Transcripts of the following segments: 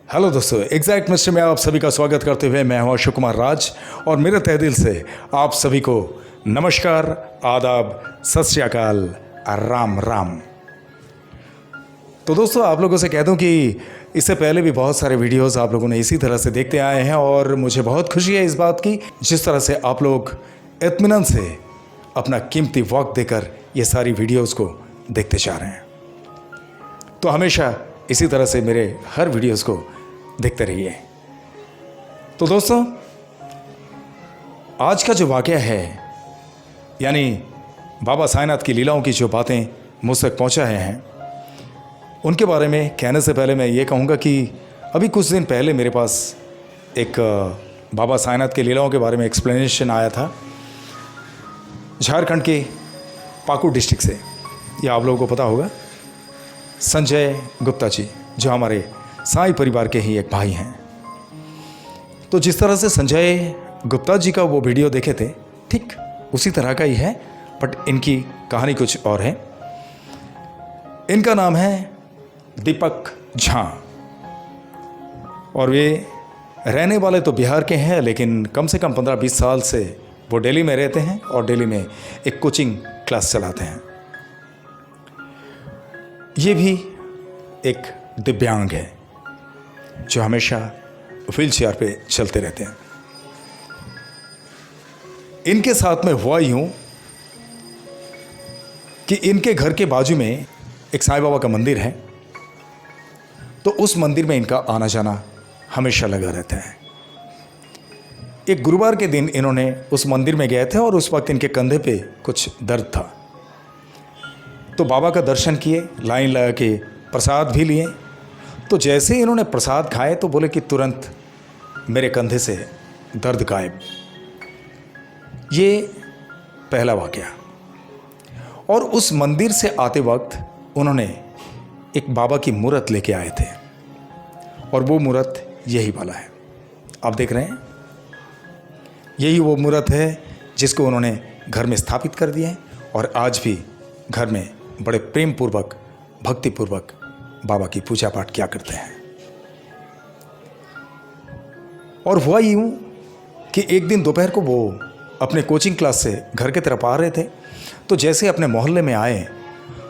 Hello दोस्तों, exact mister में आप सभी का स्वागत करते हुए मैं हूं अशोक कुमार राज और मेरे तहे दिल से आप सभी को नमस्कार, आदाब, सत श्री अकाल, राम राम। तो दोस्तों, आप लोगों से कह दूं कि इससे पहले भी बहुत सारे वीडियोस आप लोगों ने इसी तरह से देखते आए हैं और मुझे बहुत खुशी है इस बात की जिस तरह से आप लोग इत्मीनान से अपना कीमती वक्त देकर ये सारी वीडियोस को देखते जा रहे हैं। तो हमेशा इसी तरह से मेरे हर वीडियोस को देखते रहिए। तो दोस्तों, आज का जो वाकया है यानी बाबा साईनाथ की लीलाओं की जो बातें मुझ तक पहुँचा हैं उनके बारे में कहने से पहले मैं ये कहूँगा कि अभी कुछ दिन पहले मेरे पास एक बाबा साईनाथ की लीलाओं के बारे में एक्सप्लेनेशन आया था झारखंड के पाकुड़ डिस्ट्रिक्ट से। यह आप लोगों को पता होगा, संजय गुप्ता जी जो हमारे साईं परिवार के ही एक भाई हैं। तो जिस तरह से संजय गुप्ता जी का वो वीडियो देखे थे ठीक उसी तरह का ही है, बट इनकी कहानी कुछ और है। इनका नाम है दीपक झा और वे रहने वाले तो बिहार के हैं, लेकिन कम से कम 15-20 साल से वो दिल्ली में रहते हैं और दिल्ली में एक कोचिंग क्लास चलाते हैं। ये भी एक दिव्यांग है जो हमेशा व्हील चेयर पे चलते रहते हैं। इनके साथ में हुआ यूं कि इनके घर के बाजू में एक साईं बाबा का मंदिर है, तो उस मंदिर में इनका आना जाना हमेशा लगा रहता है। एक गुरुवार के दिन इन्होंने उस मंदिर में गए थे और उस वक्त इनके कंधे पे कुछ दर्द था, तो बाबा का दर्शन किए, लाइन लगा के प्रसाद भी लिए। तो जैसे ही इन्होंने प्रसाद खाए तो बोले कि तुरंत मेरे कंधे से दर्द गायब। ये पहला वाकया। और उस मंदिर से आते वक्त उन्होंने एक बाबा की मूर्त लेके आए थे और वो मूर्त यही वाला है, आप देख रहे हैं। यही वो मूर्त है जिसको उन्होंने घर में स्थापित कर दिया है और आज भी घर में बड़े प्रेम पूर्वक, भक्ति पूर्वक बाबा की पूजा पाठ किया करते हैं। और हुआ यूं कि एक दिन दोपहर को वो अपने कोचिंग क्लास से घर की तरफ आ रहे थे, तो जैसे अपने मोहल्ले में आए,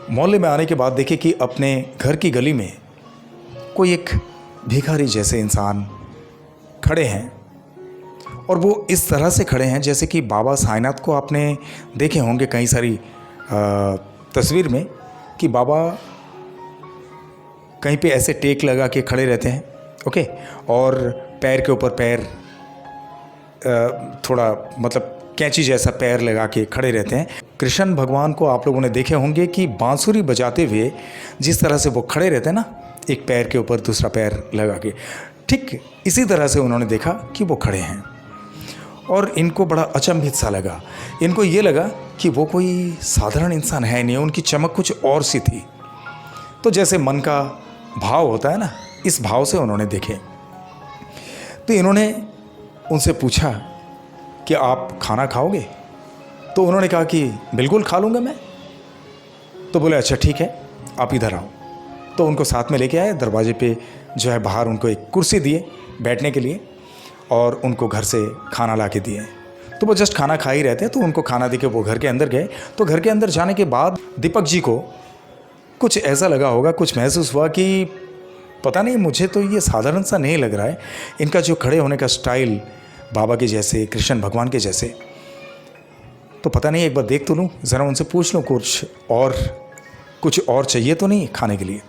मोहल्ले में आने के बाद देखे कि अपने घर की गली में कोई एक भिखारी जैसे इंसान खड़े हैं और वो इस तरह से खड़े हैं जैसे कि बाबा साईनाथ को आपने देखे होंगे कई सारी तस्वीर में कि बाबा कहीं पे ऐसे टेक लगा के खड़े रहते हैं, ओके, और पैर के ऊपर पैर थोड़ा मतलब कैंची जैसा पैर लगा के खड़े रहते हैं। कृष्ण भगवान को आप लोगों ने देखे होंगे कि बांसुरी बजाते हुए जिस तरह से वो खड़े रहते हैं ना, एक पैर के ऊपर दूसरा पैर लगा के, ठीक इसी तरह से उन्होंने देखा कि वो खड़े हैं और इनको बड़ा अचंभित सा लगा। इनको ये लगा कि वो कोई साधारण इंसान है नहीं, उनकी चमक कुछ और सी थी। तो जैसे मन का भाव होता है ना, इस भाव से उन्होंने देखे। तो इन्होंने उनसे पूछा कि आप खाना खाओगे? तो उन्होंने कहा कि बिल्कुल खा लूँगा मैं। तो बोले अच्छा ठीक है, आप इधर आओ। तो उनको साथ में लेके आए, दरवाजे पे जो है बाहर उनको एक कुर्सी दिए बैठने के लिए और उनको घर से खाना ला के दिए। तो वो जस्ट खाना खा ही रहते, तो उनको खाना दे के वो घर के अंदर गए। तो घर के अंदर जाने के बाद दीपक जी को कुछ ऐसा लगा होगा, कुछ महसूस हुआ कि पता नहीं, मुझे तो ये साधारण सा नहीं लग रहा है। इनका जो खड़े होने का स्टाइल बाबा के जैसे, कृष्ण भगवान के जैसे, तो पता नहीं, एक बार देख तो लूँ, ज़रा उनसे पूछ लूँ कुछ और चाहिए तो नहीं खाने के लिए।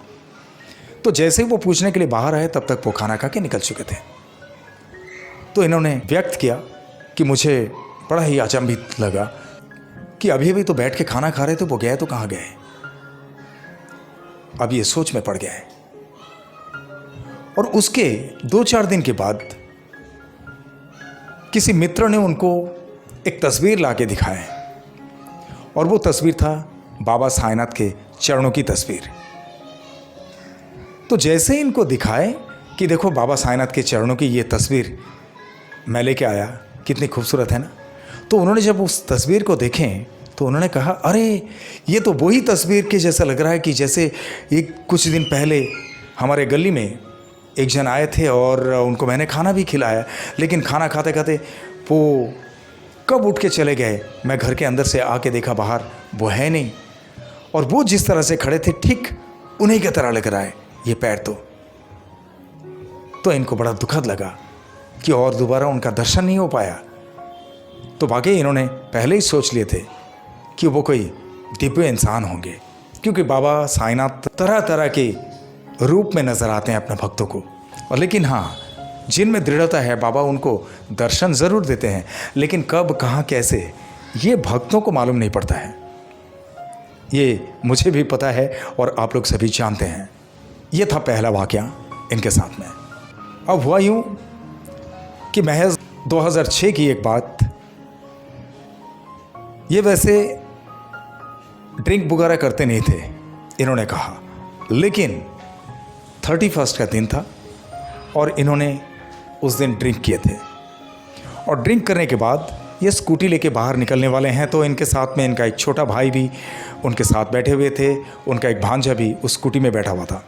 तो जैसे ही वो पूछने के लिए बाहर आए तब तक वो खाना खा के निकल चुके थे। तो इन्होंने व्यक्त किया कि मुझे बड़ा ही अचंभित लगा कि अभी अभी तो बैठ के खाना खा रहे थे, वो गए तो कहाँ गए। अब ये सोच में पड़ गया है। और उसके 2-4 दिन के बाद किसी मित्र ने उनको एक तस्वीर ला के दिखाया और वो तस्वीर था बाबा साईनाथ के चरणों की तस्वीर। तो जैसे ही इनको दिखाए कि देखो बाबा साईनाथ के चरणों की ये तस्वीर मैं लेके आया, कितनी खूबसूरत है ना। तो उन्होंने जब उस तस्वीर को देखें तो उन्होंने कहा, अरे ये तो वही तस्वीर के जैसा लग रहा है कि जैसे एक कुछ दिन पहले हमारे गली में एक जन आए थे और उनको मैंने खाना भी खिलाया, लेकिन खाना खाते खाते वो कब उठ के चले गए, मैं घर के अंदर से आके देखा बाहर वो है नहीं, और वो जिस तरह से खड़े थे ठीक उन्हीं की तरह लग रहा है ये पैर। तो इनको बड़ा दुखद लगा कि और दोबारा उनका दर्शन नहीं हो पाया। तो वाकई इन्होंने पहले ही सोच लिए थे कि वो कोई दिव्य इंसान होंगे, क्योंकि बाबा साईनाथ तरह तरह के रूप में नज़र आते हैं अपने भक्तों को। और लेकिन हाँ, जिनमें दृढ़ता है बाबा उनको दर्शन ज़रूर देते हैं, लेकिन कब कहाँ कैसे ये भक्तों को मालूम नहीं पड़ता है। ये मुझे भी पता है और आप लोग सभी जानते हैं। ये था पहला वाकया इनके साथ में। अब हुआ यूँ कि महज 2006 की एक बात, ये वैसे ड्रिंक वगैरह करते नहीं थे इन्होंने कहा, लेकिन 31 का दिन था और इन्होंने उस दिन ड्रिंक किए थे। और ड्रिंक करने के बाद ये स्कूटी लेके बाहर निकलने वाले हैं, तो इनके साथ में इनका एक छोटा भाई भी उनके साथ बैठे हुए थे, उनका एक भांजा भी उस स्कूटी में बैठा हुआ था।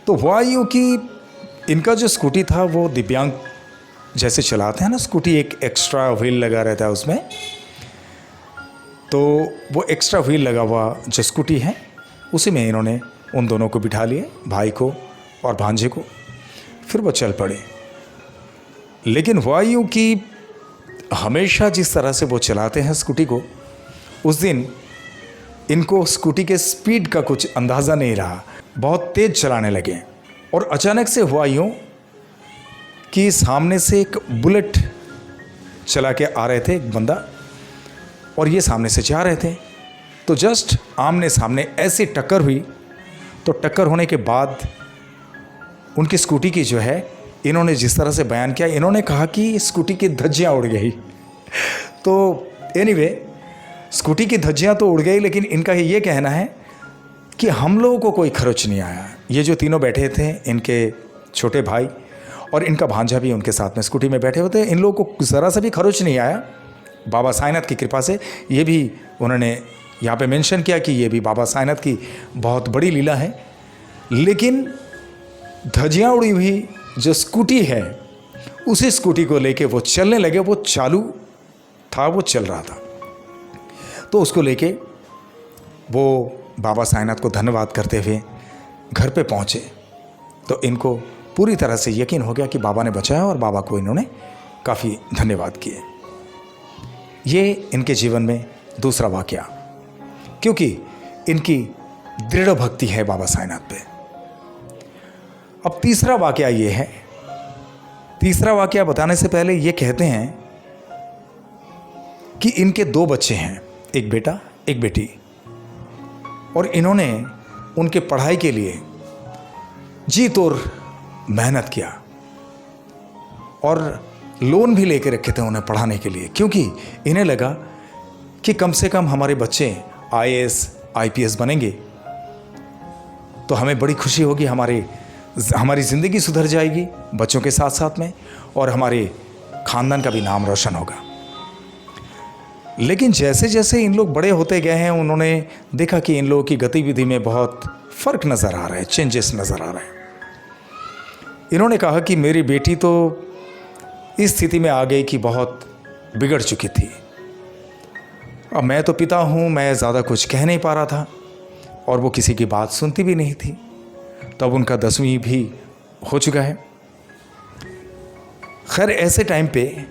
तो हुआ यूँ कि इनका जो स्कूटी था वो दिव्यांग जैसे चलाते हैं ना स्कूटी, एक एक्स्ट्रा व्हील लगा रहता है उसमें, तो वो एक्स्ट्रा व्हील लगा हुआ जो स्कूटी है उसी में इन्होंने उन दोनों को बिठा लिए, भाई को और भांजे को। फिर वो चल पड़े। लेकिन हुआ यूँ कि हमेशा जिस तरह से वो चलाते हैं स्कूटी को, उस दिन इनको स्कूटी के स्पीड का कुछ अंदाज़ा नहीं रहा, बहुत तेज़ चलाने लगे। और अचानक से हुआ यूँ कि सामने से एक बुलेट चला के आ रहे थे एक बंदा, और ये सामने से जा रहे थे। तो जस्ट आमने सामने ऐसी टक्कर हुई। तो टक्कर होने के बाद उनकी स्कूटी की जो है, इन्होंने जिस तरह से बयान किया, इन्होंने कहा कि स्कूटी की धज्जियाँ उड़ गई। तो एनीवे, स्कूटी की धज्जियाँ तो उड़ गई, लेकिन इनका ये कहना है कि हम लोगों को कोई खरोच नहीं आया। ये जो तीनों बैठे थे, इनके छोटे भाई और इनका भांजा भी उनके साथ में स्कूटी में बैठे होते, इन लोगों को ज़रा सा भी खरोच नहीं आया। बाबा साईनाथ की कृपा से, ये भी उन्होंने यहाँ पे मेंशन किया कि ये भी बाबा साईनाथ की बहुत बड़ी लीला है। लेकिन धज्जियाँ उड़ी हुई जो स्कूटी है, उसी स्कूटी को लेके वो चलने लगे। वो चालू था, वो चल रहा था। तो उसको लेके वो बाबा साईनाथ को धन्यवाद करते हुए घर पे पहुँचे। तो इनको पूरी तरह से यकीन हो गया कि बाबा ने बचाया, और बाबा को इन्होंने काफ़ी धन्यवाद किए। ये इनके जीवन में दूसरा वाकया, क्योंकि इनकी दृढ़ भक्ति है बाबा साईनाथ पे। अब तीसरा वाकया ये है। तीसरा वाकया बताने से पहले ये कहते हैं कि इनके 2 बच्चे हैं, एक बेटा एक बेटी, और इन्होंने उनके पढ़ाई के लिए जी तोड़ मेहनत किया और लोन भी लेके रखे थे उन्हें पढ़ाने के लिए, क्योंकि इन्हें लगा कि कम से कम हमारे बच्चे IAS IPS बनेंगे तो हमें बड़ी खुशी होगी, हमारी ज़िंदगी सुधर जाएगी बच्चों के साथ साथ में, और हमारे ख़ानदान का भी नाम रोशन होगा। लेकिन जैसे जैसे इन लोग बड़े होते गए हैं, उन्होंने देखा कि इन लोगों की गतिविधि में बहुत फ़र्क नज़र आ रहा है, चेंजेस नज़र आ रहे हैं। इन्होंने कहा कि मेरी बेटी तो इस स्थिति में आ गई कि बहुत बिगड़ चुकी थी। अब मैं तो पिता हूँ, मैं ज़्यादा कुछ कह नहीं पा रहा था, और वो किसी की बात सुनती भी नहीं थी। तब उनका 10वीं भी हो चुका है। खैर, ऐसे टाइम पे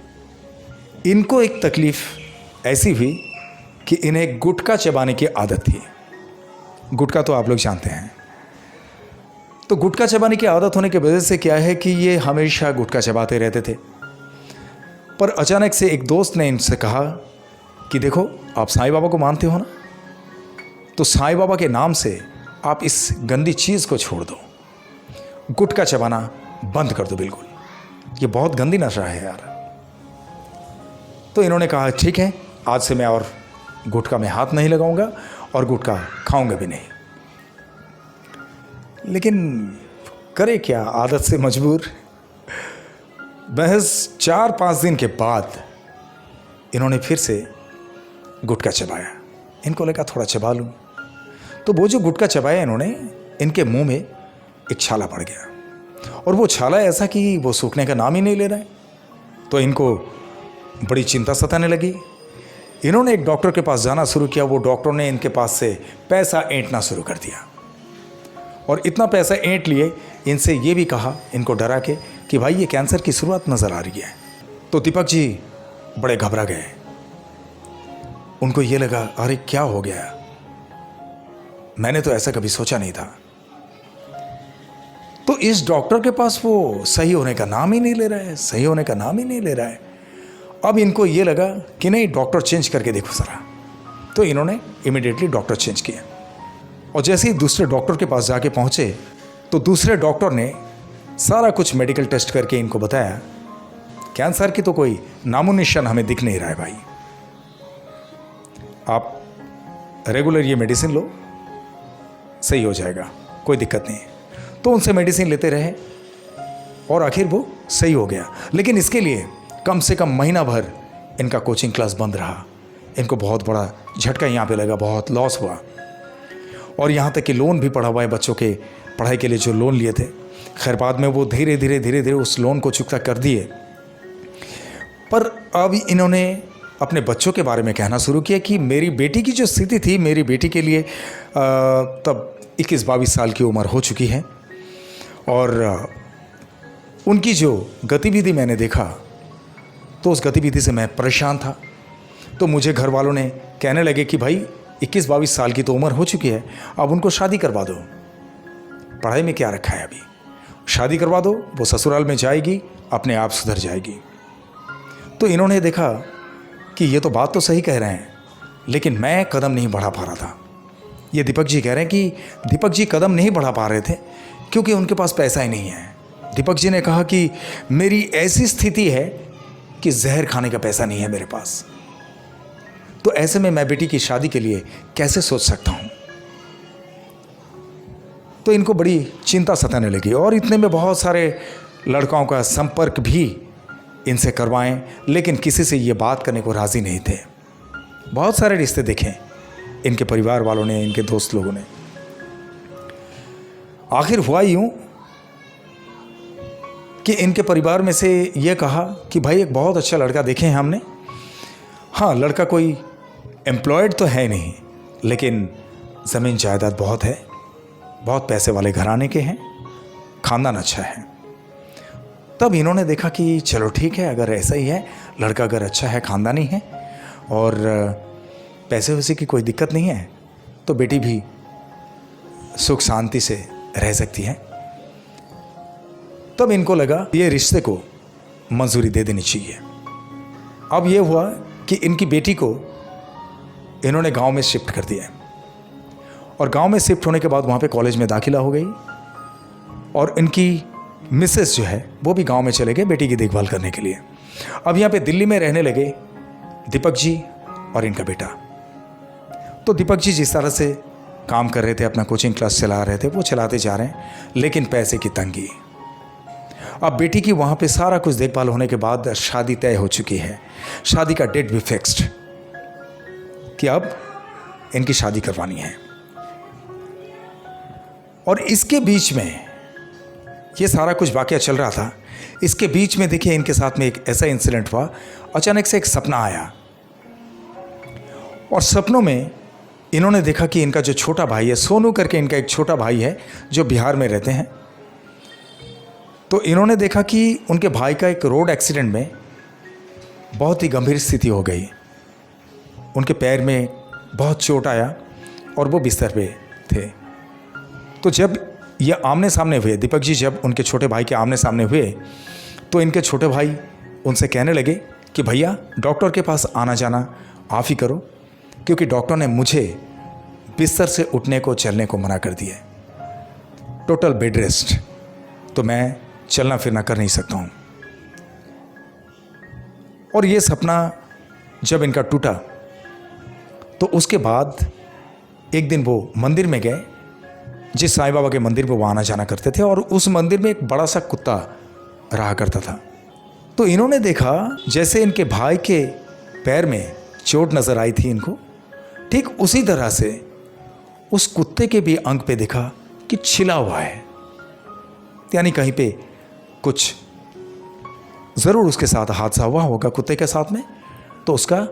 इनको एक तकलीफ़ ऐसी हुई कि इन्हें गुटखा चबाने की आदत थी। गुटखा तो आप लोग जानते हैं। तो गुटखा चबाने की आदत होने की वजह से क्या है कि ये हमेशा गुटखा चबाते रहते थे। पर अचानक से एक दोस्त ने इनसे कहा कि देखो, आप साईं बाबा को मानते हो ना, तो साईं बाबा के नाम से आप इस गंदी चीज़ को छोड़ दो, गुटखा चबाना बंद कर दो बिल्कुल, ये बहुत गंदी नशा है यार। तो इन्होंने कहा ठीक है, आज से मैं और गुटखा में हाथ नहीं लगाऊंगा और गुटखा खाऊंगा भी नहीं। लेकिन करे क्या, आदत से मजबूर। महज 4-5 दिन के बाद इन्होंने फिर से गुटखा चबाया। इनको लगा थोड़ा चबा लूँ, तो वो जो गुटखा चबाया इन्होंने, इनके मुंह में एक छाला पड़ गया और वो छाला ऐसा कि वो सूखने का नाम ही नहीं ले रहा है। तो इनको बड़ी चिंता सताने लगी। इन्होंने एक डॉक्टर के पास जाना शुरू किया। वो डॉक्टर ने इनके पास से पैसा ऐंठना शुरू कर दिया और इतना पैसा ऐंठ लिए, इनसे ये भी कहा, इनको डरा के, कि भाई ये कैंसर की शुरुआत नज़र आ रही है। तो दीपक जी बड़े घबरा गए। उनको ये लगा, अरे क्या हो गया, मैंने तो ऐसा कभी सोचा नहीं था। तो इस डॉक्टर के पास वो सही होने का नाम ही नहीं ले रहा है, सही होने का नाम ही नहीं ले रहा है। अब इनको ये लगा कि नहीं, डॉक्टर चेंज करके देखो ज़रा। तो इन्होंने इमीडिएटली डॉक्टर चेंज किया और जैसे ही दूसरे डॉक्टर के पास जाके पहुँचे तो दूसरे डॉक्टर ने सारा कुछ मेडिकल टेस्ट करके इनको बताया, कैंसर की तो कोई नामो निशान हमें दिख नहीं रहा है भाई, आप रेगुलर ये मेडिसिन लो, सही हो जाएगा, कोई दिक्कत नहीं है। तो उनसे मेडिसिन लेते रहे और आखिर वो सही हो गया। लेकिन इसके लिए कम से कम महीना भर इनका कोचिंग क्लास बंद रहा। इनको बहुत बड़ा झटका यहाँ पे लगा, बहुत लॉस हुआ और यहाँ तक कि लोन भी पड़ा हुआ है बच्चों के पढ़ाई के लिए, जो लोन लिए थे। खैर बाद में वो धीरे धीरे उस लोन को चुकता कर दिए। पर अब इन्होंने अपने बच्चों के बारे में कहना शुरू किया कि मेरी बेटी की जो स्थिति थी, मेरी बेटी के लिए तब 21-22 साल की उम्र हो चुकी है और उनकी जो गतिविधि मैंने देखा तो उस गतिविधि से मैं परेशान था। तो मुझे घर वालों ने कहने लगे कि भाई 21-22 साल की तो उम्र हो चुकी है, अब उनको शादी करवा दो, पढ़ाई में क्या रखा है, अभी शादी करवा दो, वो ससुराल में जाएगी, अपने आप सुधर जाएगी। तो इन्होंने देखा कि ये तो बात तो सही कह रहे हैं, लेकिन मैं कदम नहीं बढ़ा पा रहा था। ये दीपक जी कह रहे हैं कि दीपक जी कदम नहीं बढ़ा पा रहे थे क्योंकि उनके पास पैसा ही नहीं है। दीपक जी ने कहा कि मेरी ऐसी स्थिति है कि जहर खाने का पैसा नहीं है मेरे पास, तो ऐसे में मैं बेटी की शादी के लिए कैसे सोच सकता हूँ। तो इनको बड़ी चिंता सताने लगी और इतने में बहुत सारे लड़कों का संपर्क भी इनसे करवाएं, लेकिन किसी से ये बात करने को राज़ी नहीं थे। बहुत सारे रिश्ते देखे इनके परिवार वालों ने, इनके दोस्त लोगों ने। आखिर हुआ यूं कि इनके परिवार में से ये कहा कि भाई एक बहुत अच्छा लड़का देखे हैं हमने। हाँ, लड़का कोई एम्प्लॉयड तो है नहीं, लेकिन ज़मीन जायदाद बहुत है, बहुत पैसे वाले घराने के हैं, खानदान अच्छा है। तब इन्होंने देखा कि चलो ठीक है, अगर ऐसा ही है, लड़का अगर अच्छा है, खानदानी है और पैसे वैसे की कोई दिक्कत नहीं है, तो बेटी भी सुख शांति से रह सकती है। तब इनको लगा ये रिश्ते को मंजूरी दे देनी चाहिए। अब ये हुआ कि इनकी बेटी को इन्होंने गांव में शिफ्ट कर दिया और गांव में शिफ्ट होने के बाद वहाँ पे कॉलेज में दाखिला हो गई और इनकी मिसेस जो है वो भी गांव में चले गए बेटी की देखभाल करने के लिए। अब यहाँ पे दिल्ली में रहने लगे दीपक जी और इनका बेटा। तो दीपक जी जिस तरह से काम कर रहे थे, अपना कोचिंग क्लास चला रहे थे, वो चलाते जा रहे हैं, लेकिन पैसे की तंगी। अब बेटी की वहाँ पे सारा कुछ देखभाल होने के बाद शादी तय हो चुकी है, शादी का डेट भी फिक्स्ड कि अब इनकी शादी करवानी है। और इसके बीच में ये सारा कुछ वाकया चल रहा था। इसके बीच में देखिए इनके साथ में एक ऐसा इंसिडेंट हुआ, अचानक से एक सपना आया और सपनों में इन्होंने देखा कि इनका जो छोटा भाई है, सोनू करके इनका एक छोटा भाई है जो बिहार में रहते हैं। तो इन्होंने देखा कि उनके भाई का एक रोड एक्सीडेंट में बहुत ही गंभीर स्थिति हो गई, उनके पैर में बहुत चोट आया और वो बिस्तर पे थे। तो जब ये आमने सामने हुए, दीपक जी जब उनके छोटे भाई के आमने सामने हुए, तो इनके छोटे भाई उनसे कहने लगे कि भैया डॉक्टर के पास आना जाना आप ही करो, क्योंकि डॉक्टर ने मुझे बिस्तर से उठने को चलने को मना कर दिया, टोटल बेड रेस्ट, तो मैं चलना फिरना कर नहीं सकता हूँ। और ये सपना जब इनका टूटा तो उसके बाद एक दिन वो मंदिर में गए, जिस साईं बाबा के मंदिर में वो आना जाना करते थे, और उस मंदिर में एक बड़ा सा कुत्ता रहा करता था। तो इन्होंने देखा जैसे इनके भाई के पैर में चोट नज़र आई थी इनको, ठीक उसी तरह से उस कुत्ते के भी अंग पे देखा कि छिला हुआ है, यानी कहीं पे कुछ ज़रूर उसके साथ हादसा हुआ होगा कुत्ते के साथ में, तो उसका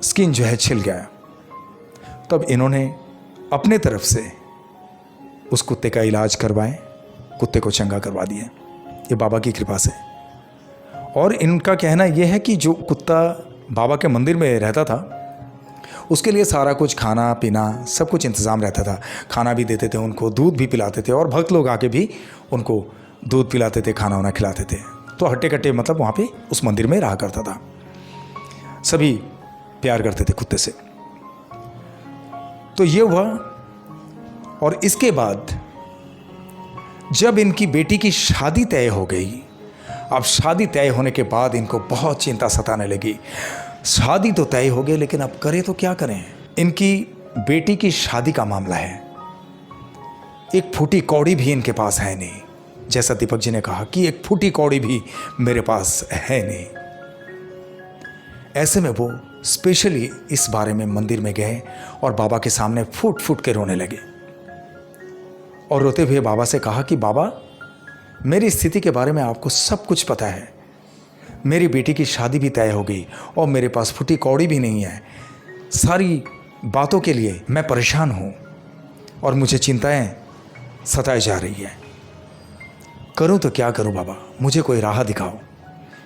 स्किन जो है छिल गया। तब इन्होंने अपने तरफ से उस कुत्ते का इलाज करवाएं, कुत्ते को चंगा करवा दिए, ये बाबा की कृपा से। और इनका कहना यह है कि जो कुत्ता बाबा के मंदिर में रहता था उसके लिए सारा कुछ खाना पीना सब कुछ इंतज़ाम रहता था। खाना भी देते थे उनको, दूध भी पिलाते थे, और भक्त लोग आके भी उनको दूध पिलाते थे, खाना वाना खिलाते थे। तो हट्टे कट्टे मतलब वहाँ पे उस मंदिर में रहा करता था। सभी प्यार करते थे कुत्ते से। तो ये हुआ। और इसके बाद जब इनकी बेटी की शादी तय हो गई, अब शादी तय होने के बाद इनको बहुत चिंता सताने लगी। शादी तो तय हो गई, लेकिन अब करें तो क्या करें। इनकी बेटी की शादी का मामला है, एक फूटी कौड़ी भी इनके पास है नहीं। जैसा दीपक जी ने कहा कि एक फूटी कौड़ी भी मेरे पास है नहीं। ऐसे में वो स्पेशली इस बारे में मंदिर में गए और बाबा के सामने फूट फूट के रोने लगे, और रोते हुए बाबा से कहा कि बाबा, मेरी स्थिति के बारे में आपको सब कुछ पता है। मेरी बेटी की शादी भी तय हो गई और मेरे पास फूटी कौड़ी भी नहीं है। सारी बातों के लिए मैं परेशान हूँ और मुझे चिंताएं सताई जा रही है। करूँ तो क्या करूँ बाबा, मुझे कोई राह दिखाओ।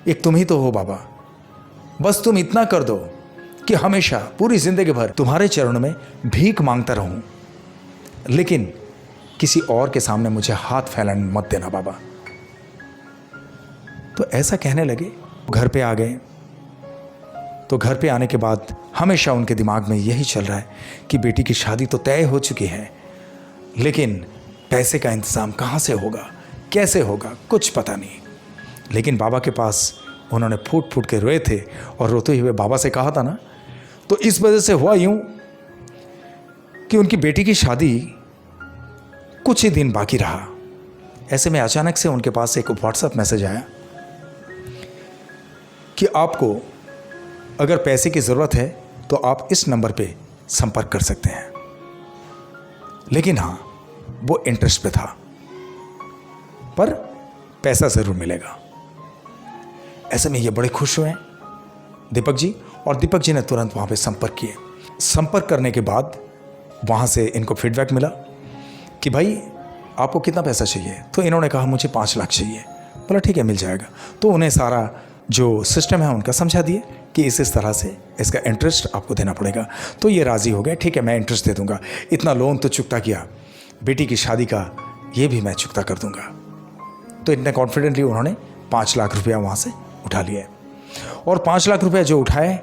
एक तुम ही तो हो बाबा, बस तुम इतना कर दो कि हमेशा पूरी जिंदगी भर तुम्हारे चरणों में भीख मांगता रहूं, लेकिन किसी और के सामने मुझे हाथ फैलाने मत देना बाबा। तो ऐसा कहने लगे। घर पे आ गए। तो घर पे आने के बाद हमेशा उनके दिमाग में यही चल रहा है कि बेटी की शादी तो तय हो चुकी है, लेकिन पैसे का इंतज़ाम कहाँ से होगा, कैसे होगा, कुछ पता नहीं। लेकिन बाबा के पास उन्होंने फूट फूट के रोए थे, और रोते हुए बाबा से कहा था ना, तो इस वजह से हुआ यूं कि उनकी बेटी की शादी कुछ ही दिन बाकी रहा। ऐसे में अचानक से उनके पास एक व्हाट्सएप मैसेज आया कि आपको अगर पैसे की ज़रूरत है तो आप इस नंबर पे संपर्क कर सकते हैं, लेकिन हाँ, वो इंटरेस्ट पे था, पर पैसा ज़रूर मिलेगा। ऐसे में ये बड़े खुश हुए दीपक जी, और दीपक जी ने तुरंत वहाँ पे संपर्क किए। संपर्क करने के बाद वहाँ से इनको फीडबैक मिला कि भाई आपको कितना पैसा चाहिए। तो इन्होंने कहा मुझे 5 लाख चाहिए। बोला ठीक है, मिल जाएगा। तो उन्हें सारा जो सिस्टम है उनका समझा दिए कि इस तरह से इसका इंटरेस्ट आपको देना पड़ेगा। तो ये राज़ी हो गए, ठीक है मैं इंटरेस्ट दे दूंगा, इतना लोन तो चुकता किया, बेटी की शादी का ये भी मैं चुकता कर दूंगा। तो इतने कॉन्फिडेंटली उन्होंने 5 लाख रुपया वहाँ से उठा लिए। और 5 लाख रुपया जो उठाए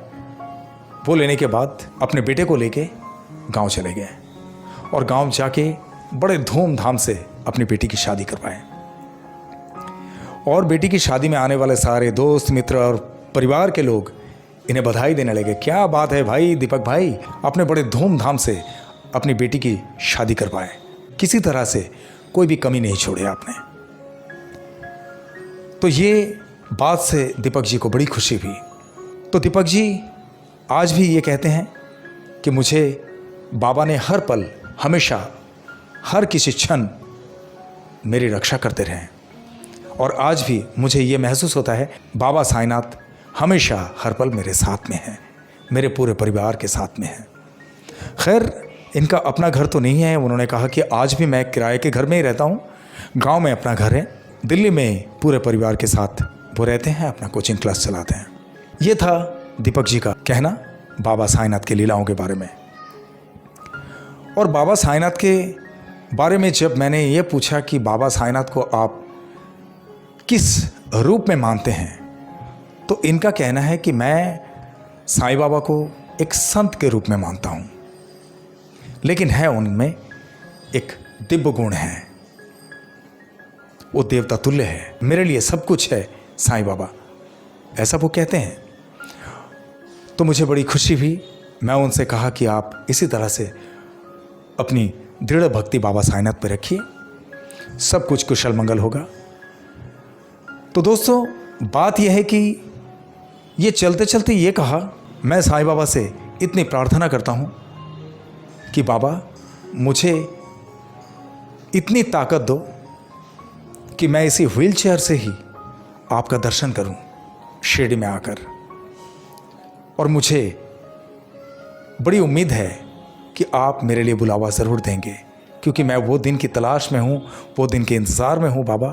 वो लेने के बाद अपने बेटे को लेके गांव चले गए, और गांव जाके बड़े धूमधाम से अपनी बेटी की शादी करवाए। और बेटी की शादी में आने वाले सारे दोस्त मित्र और परिवार के लोग इन्हें बधाई देने लगे। क्या बात है भाई दीपक भाई, आपने बड़े धूमधाम से अपनी बेटी की शादी करवाए, किसी तरह से कोई भी कमी नहीं छोड़े आपने। तो ये बात से दीपक जी को बड़ी खुशी हुई। तो दीपक जी आज भी ये कहते हैं कि मुझे बाबा ने हर पल, हमेशा, हर किसी क्षण मेरी रक्षा करते रहे, और आज भी मुझे ये महसूस होता है बाबा साईनाथ हमेशा हर पल मेरे साथ में हैं, मेरे पूरे परिवार के साथ में हैं। खैर इनका अपना घर तो नहीं है। उन्होंने कहा कि आज भी मैं किराए के घर में ही रहता हूँ, गांव में अपना घर है, दिल्ली में पूरे परिवार के साथ वो रहते हैं, अपना कोचिंग क्लास चलाते हैं। ये था दीपक जी का कहना बाबा साईनाथ के लीलाओं के बारे में। और बाबा साईनाथ के बारे में जब मैंने ये पूछा कि बाबा साईनाथ को आप किस रूप में मानते हैं, तो इनका कहना है कि मैं साईं बाबा को एक संत के रूप में मानता हूँ, लेकिन है उनमें एक दिव्य गुण है, वो देवता तुल्य है, मेरे लिए सब कुछ है साईं बाबा, ऐसा वो कहते हैं। तो मुझे बड़ी खुशी हुई। मैं उनसे कहा कि आप इसी तरह से अपनी दृढ़ भक्ति बाबा साईनाथ पे रखिए, सब कुछ कुशल मंगल होगा। तो दोस्तों बात यह है कि ये चलते चलते ये कहा, मैं साईं बाबा से इतनी प्रार्थना करता हूँ कि बाबा मुझे इतनी ताकत दो कि मैं इसी व्हीलचेयर से ही आपका दर्शन करूं शिरडी में आकर। और मुझे बड़ी उम्मीद है कि आप मेरे लिए बुलावा ज़रूर देंगे, क्योंकि मैं वो दिन की तलाश में हूँ, वो दिन के इंतज़ार में हूँ बाबा,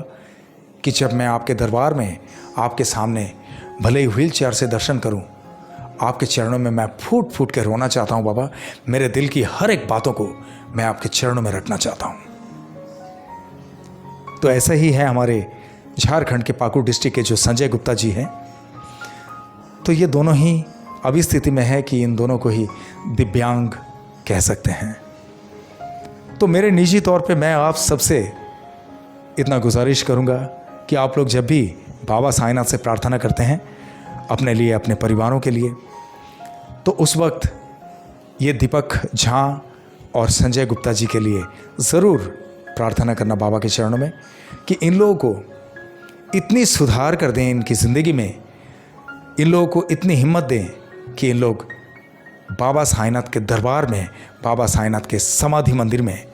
कि जब मैं आपके दरबार में आपके सामने भले ही व्हीलचेयर से दर्शन करूं, आपके चरणों में मैं फूट फूट के रोना चाहता हूं बाबा। मेरे दिल की हर एक बातों को मैं आपके चरणों में रखना चाहता हूं। तो ऐसा ही है हमारे झारखंड के पाकुड़ डिस्ट्रिक्ट के जो संजय गुप्ता जी हैं। तो ये दोनों ही अभी स्थिति में है कि इन दोनों को ही दिव्यांग कह सकते हैं। तो मेरे निजी तौर पे मैं आप सबसे इतना गुजारिश करूंगा कि आप लोग जब भी बाबा साईनाथ से प्रार्थना करते हैं अपने लिए, अपने परिवारों के लिए, तो उस वक्त ये दीपक झा और संजय गुप्ता जी के लिए ज़रूर प्रार्थना करना बाबा के चरणों में, कि इन लोगों को इतनी सुधार कर दें इनकी ज़िंदगी में, इन लोगों को इतनी हिम्मत दें कि इन लोग बाबा साईनाथ के दरबार में, बाबा साईनाथ के समाधि मंदिर में,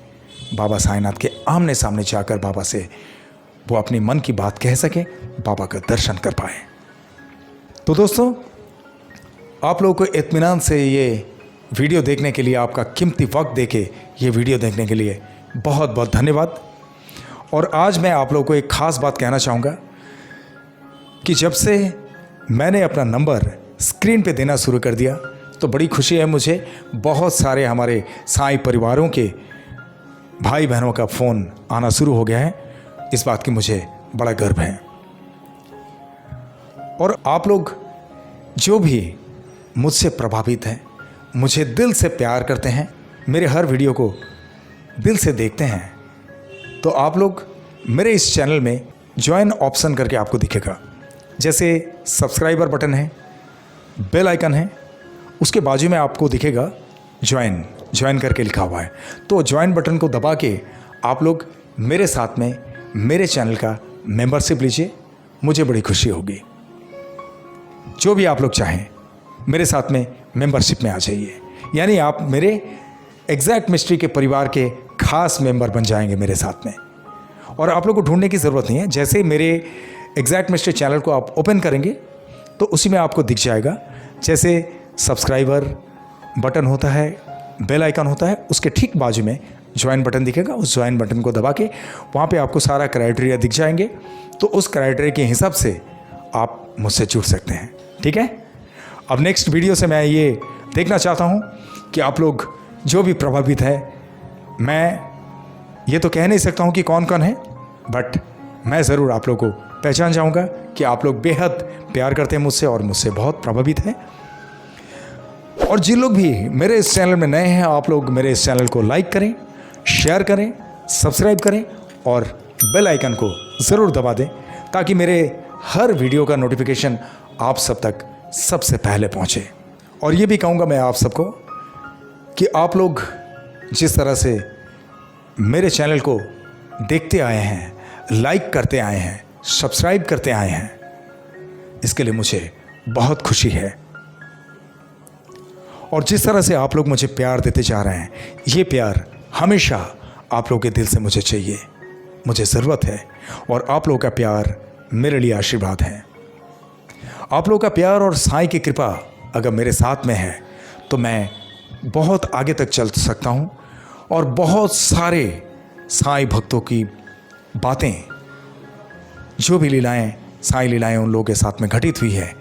बाबा साईनाथ के आमने सामने जाकर बाबा से वो अपनी मन की बात कह सके, बाबा का दर्शन कर पाए। तो दोस्तों, आप लोगों को इत्मीनान से ये वीडियो देखने के लिए, आपका कीमती वक्त देके ये वीडियो देखने के लिए बहुत बहुत धन्यवाद। और आज मैं आप लोगों को एक ख़ास बात कहना चाहूँगा कि जब से मैंने अपना नंबर स्क्रीन पे देना शुरू कर दिया, तो बड़ी खुशी है मुझे। बहुत सारे हमारे साईं परिवारों के भाई बहनों का फ़ोन आना शुरू हो गया है। इस बात की मुझे बड़ा गर्व है। और आप लोग जो भी मुझसे प्रभावित हैं, मुझे दिल से प्यार करते हैं, मेरे हर वीडियो को दिल से देखते हैं, तो आप लोग मेरे इस चैनल में ज्वाइन ऑप्शन करके आपको दिखेगा। जैसे सब्सक्राइबर बटन है, बेल आइकन है, उसके बाजू में आपको दिखेगा ज्वाइन करके लिखा हुआ है। तो ज्वाइन बटन को दबा के आप लोग मेरे साथ में मेरे चैनल का मेंबरशिप लीजिए, मुझे बड़ी खुशी होगी। जो भी आप लोग चाहें मेरे साथ में मेंबरशिप में आ जाइए, यानी आप मेरे एग्जैक्ट मिस्ट्री के परिवार के खास मेंबर बन जाएंगे मेरे साथ में। और आप लोग को ढूंढने की ज़रूरत नहीं है। जैसे मेरे एग्जैक्ट मिस्ट्री चैनल को आप ओपन करेंगे तो उसी में आपको दिख जाएगा, जैसे सब्सक्राइबर बटन होता है, बेल आइकन होता है, उसके ठीक बाजू में ज्वाइन बटन दिखेगा। उस ज्वाइन बटन को दबा के वहाँ पे आपको सारा क्राइटेरिया दिख जाएंगे। तो उस क्राइटेरिया के हिसाब से आप मुझसे जुड़ सकते हैं, ठीक है। अब नेक्स्ट वीडियो से मैं ये देखना चाहता हूँ कि आप लोग जो भी प्रभावित है, मैं ये तो कह नहीं सकता हूँ कि कौन कौन है, बट मैं ज़रूर आप लोग को पहचान जाऊँगा कि आप लोग बेहद प्यार करते हैं मुझसे और मुझसे बहुत प्रभावित हैं। और जिन लोग भी मेरे इस चैनल में नए हैं, आप लोग मेरे इस चैनल को लाइक करें, शेयर करें, सब्सक्राइब करें और बेल आइकन को ज़रूर दबा दें, ताकि मेरे हर वीडियो का नोटिफिकेशन आप सब तक सबसे पहले पहुंचे। और ये भी कहूँगा मैं आप सबको कि आप लोग जिस तरह से मेरे चैनल को देखते आए हैं, लाइक करते आए हैं, सब्सक्राइब करते आए हैं, इसके लिए मुझे बहुत खुशी है। और जिस तरह से आप लोग मुझे प्यार देते जा रहे हैं, ये प्यार हमेशा आप लोगों के दिल से मुझे चाहिए, मुझे ज़रूरत है। और आप लोगों का प्यार मेरे लिए आशीर्वाद है। आप लोगों का प्यार और साईं की कृपा अगर मेरे साथ में है तो मैं बहुत आगे तक चल सकता हूँ। और बहुत सारे साईं भक्तों की बातें, जो भी लीलाएं, साईं लीलाएं उन लोगों के साथ में घटित हुई है,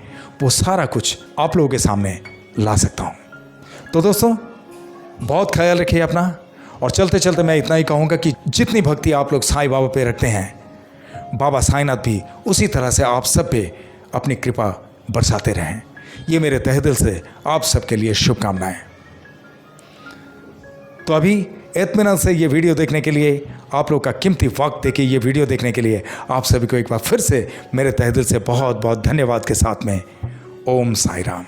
वो सारा कुछ आप लोगों के सामने ला सकता हूँ। तो दोस्तों, बहुत ख्याल रखिए अपना। और चलते चलते मैं इतना ही कहूँगा कि जितनी भक्ति आप लोग साईं बाबा पे रखते हैं, बाबा साईनाथ भी उसी तरह से आप सब पे अपनी कृपा बरसाते रहें। ये मेरे तहे दिल से आप सबके लिए शुभकामनाएं। तो अभी इत्मीनान से ये वीडियो देखने के लिए, आप लोग का कीमती वक्त देके ये वीडियो देखने के लिए आप सभी को एक बार फिर से मेरे तहे दिल से बहुत बहुत धन्यवाद के साथ में ओम साई राम।